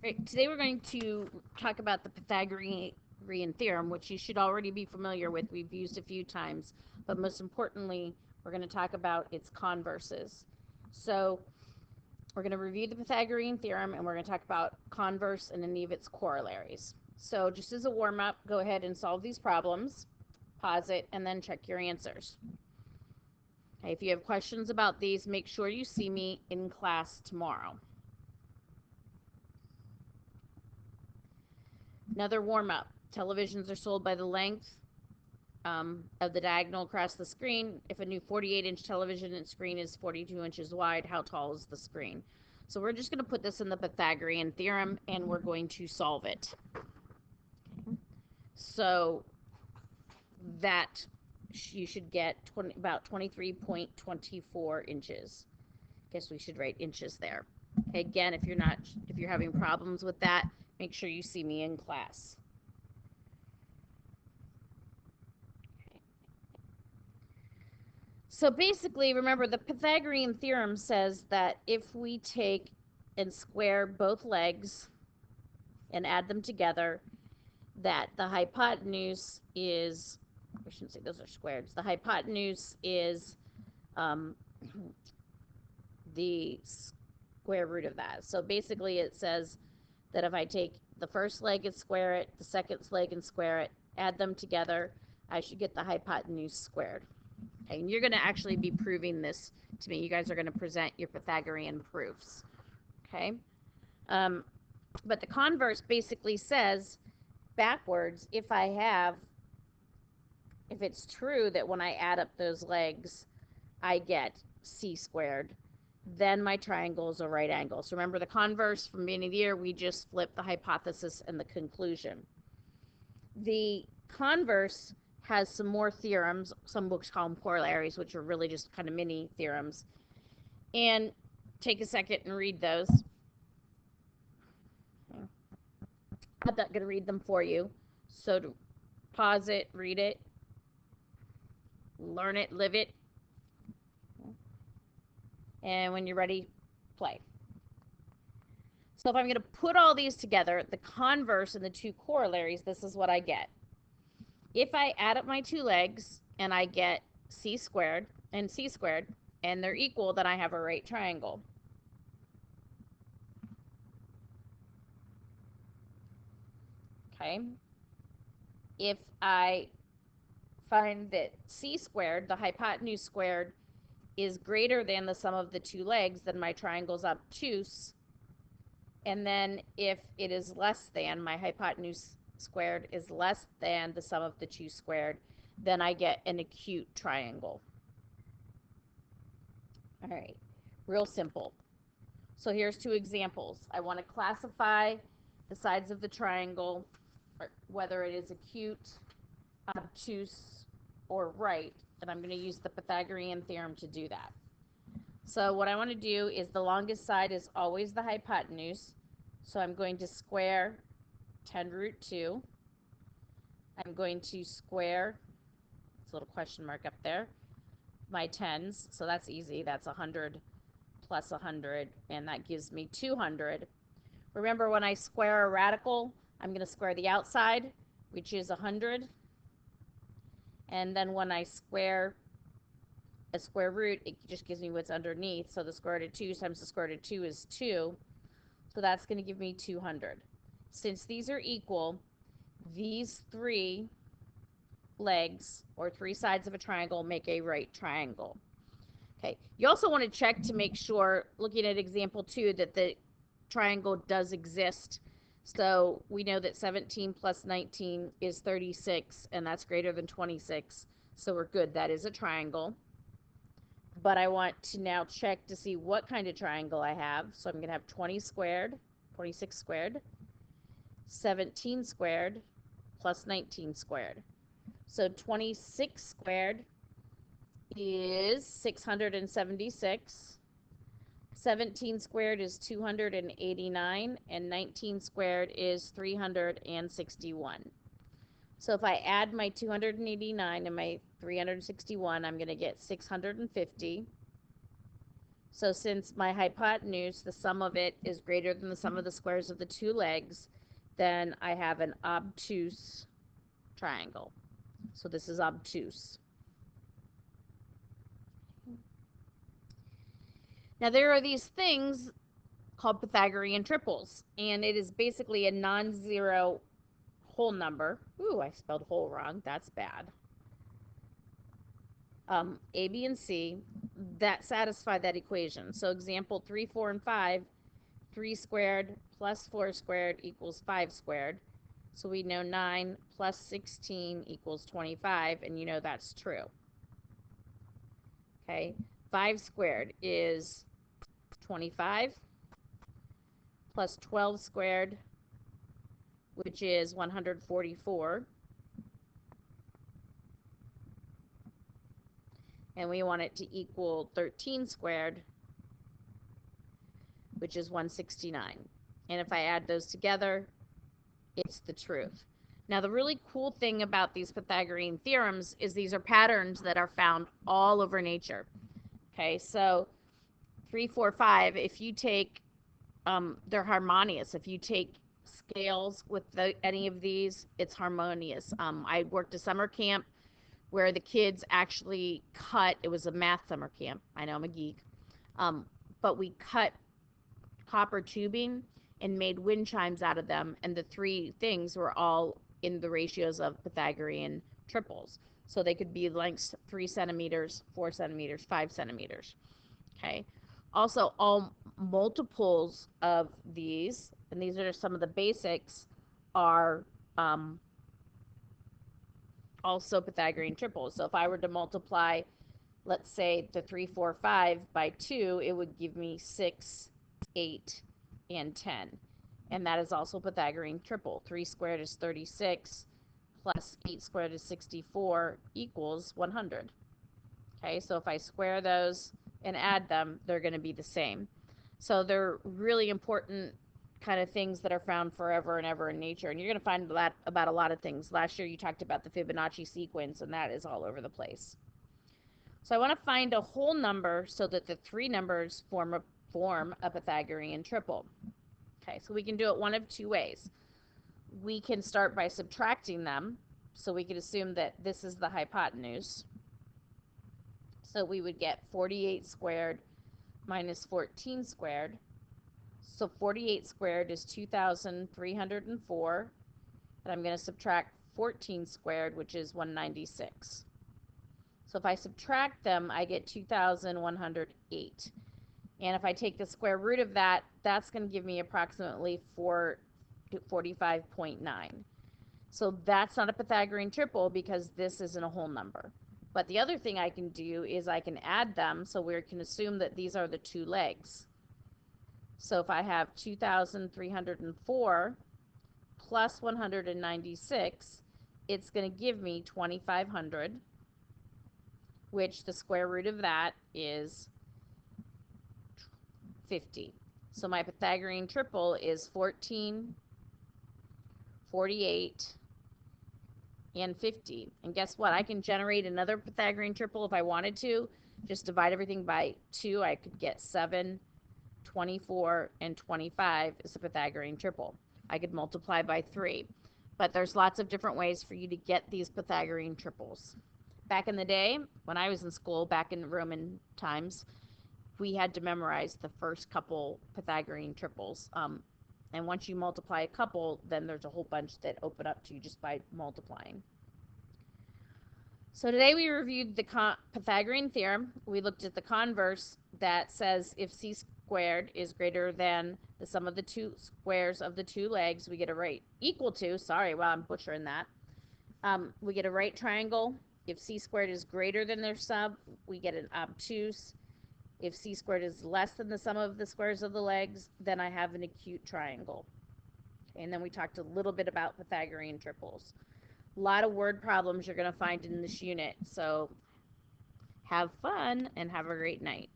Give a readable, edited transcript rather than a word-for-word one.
Right, today we're going to talk about the Pythagorean theorem, which you should already be familiar with. We've used a few times, but most importantly, we're going to talk about its converses. So we're going to review the Pythagorean theorem, and we're going to talk about converse and any of its corollaries. So just as a warm-up, go ahead and solve these problems, pause it, and then check your answers. Okay, if you have questions about these, make sure you see me in class tomorrow. Another warm-up. Televisions are sold by the length of the diagonal across the screen. If a new 48-inch television screen is 42 inches wide, how tall is the screen? So we're just going to put this in the Pythagorean theorem, and we're going to solve it. So that you should get about 23.24 inches. Guess we should write inches there. Okay, again, if you're having problems with that, make sure you see me in class. So basically, remember, the Pythagorean theorem says that if we take and square both legs and add them together, that the hypotenuse is, I shouldn't say those are squared, the hypotenuse is the square root of that. So basically it says that if I take the first leg and square it, the second leg and square it, add them together, I should get the hypotenuse squared. Okay, and you're going to actually be proving this to me. You guys are going to present your Pythagorean proofs. Okay? But the converse basically says backwards, if it's true that when I add up those legs, I get c squared, then my triangle is a right angle. So remember the converse from the beginning of the year, we just flipped the hypothesis and the conclusion. The converse has some more theorems. Some books call them corollaries, which are really just kind of mini theorems. And take a second and read those. I'm not going to read them for you. So to pause it, read it, learn it, live it. And when you're ready, play. So if I'm going to put all these together, the converse and the two corollaries, this is what I get. If I add up my two legs and I get c squared and c squared, and they're equal, then I have a right triangle. Okay. If I find that c squared, the hypotenuse squared, is greater than the sum of the two legs, then my triangle's obtuse. And then if it is less than, my hypotenuse squared is less than the sum of the two squared, then I get an acute triangle. All right, real simple. So here's two examples. I want to classify the sides of the triangle, or whether it is acute, obtuse, or right, and I'm going to use the Pythagorean theorem to do that. So what I want to do is the longest side is always the hypotenuse. So I'm going to square 10 root 2. I'm going to square, it's a little question mark up there, my tens. So that's easy. That's 100 plus 100, and that gives me 200. Remember, when I square a radical, I'm going to square the outside, which is 100. And then when I square a square root, it just gives me what's underneath. So the square root of 2 times the square root of 2 is 2. So that's going to give me 200. Since these are equal, these three legs, or three sides of a triangle, make a right triangle. Okay, you also want to check to make sure, looking at example 2, that the triangle does exist. So we know that 17 plus 19 is 36, and that's greater than 26. So we're good. That is a triangle. But I want to now check to see what kind of triangle I have. So I'm going to have 20 squared, 26 squared, 17 squared, plus 19 squared. So 26 squared is 676. 17 squared is 289, and 19 squared is 361. So if I add my 289 and my 361, I'm going to get 650. So since my hypotenuse, the sum of it, is greater than the sum of the squares of the two legs, then I have an obtuse triangle. So this is obtuse. Now there are these things called Pythagorean triples, and it is basically a non-zero whole number. Ooh, I spelled whole wrong. That's bad. A, B, and C that satisfy that equation. So example 3, 4, and 5, 3 squared plus 4 squared equals 5 squared. So we know 9 plus 16 equals 25, and you know that's true. Okay, 5 squared is 25 plus 12 squared, which is 144. And we want it to equal 13 squared, which is 169. And if I add those together, it's the truth. Now, the really cool thing about these Pythagorean theorems is these are patterns that are found all over nature. Okay, so 3, 4, 5, if you take, they're harmonious. If you take scales with any of these, it's harmonious. I worked a summer camp where the kids actually cut, it was a math summer camp. I know I'm a geek. But we cut copper tubing and made wind chimes out of them, and the three things were all in the ratios of Pythagorean triples. So they could be lengths 3 centimeters, 4 centimeters, 5 centimeters. Okay. Also, all multiples of these, and these are some of the basics, are also Pythagorean triples. So if I were to multiply, let's say, the 3, 4, 5 by 2, it would give me 6, 8, and 10. And that is also Pythagorean triple. 3 squared is 36, plus 8 squared is 64, equals 100. Okay, so if I square those and add them, they're going to be the same. So they're really important kind of things that are found forever and ever in nature. And you're going to find that about a lot of things. Last year you talked about the Fibonacci sequence, and that is all over the place. So I want to find a whole number so that the three numbers form a Pythagorean triple. Okay, so we can do it one of two ways. We can start by subtracting them. So we could assume that this is the hypotenuse. So we would get 48 squared minus 14 squared. So 48 squared is 2,304. And I'm going to subtract 14 squared, which is 196. So if I subtract them, I get 2,108. And if I take the square root of that, that's going to give me approximately 45.9. So that's not a Pythagorean triple because this isn't a whole number. But the other thing I can do is I can add them, so we can assume that these are the two legs. So if I have 2,304 plus 196, it's going to give me 2,500, which the square root of that is 50. So my Pythagorean triple is 14, 48, and 50. And guess what? I can generate another Pythagorean triple if I wanted to. Just divide everything by 2. I could get 7, 24, and 25 is a Pythagorean triple. I could multiply by 3. But there's lots of different ways for you to get these Pythagorean triples. Back in the day, when I was in school, back in Roman times, we had to memorize the first couple Pythagorean triples. And once you multiply a couple, then there's a whole bunch that open up to you just by multiplying. So today we reviewed the Pythagorean theorem. We looked at the converse that says if c squared is greater than the sum of the two squares of the two legs, we get a right equal to, sorry, well, I'm butchering that. We get a right triangle. If c squared is greater than their sum, we get an obtuse. If c squared is less than the sum of the squares of the legs, then I have an acute triangle. And then we talked a little bit about Pythagorean triples. A lot of word problems you're going to find in this unit. So have fun and have a great night.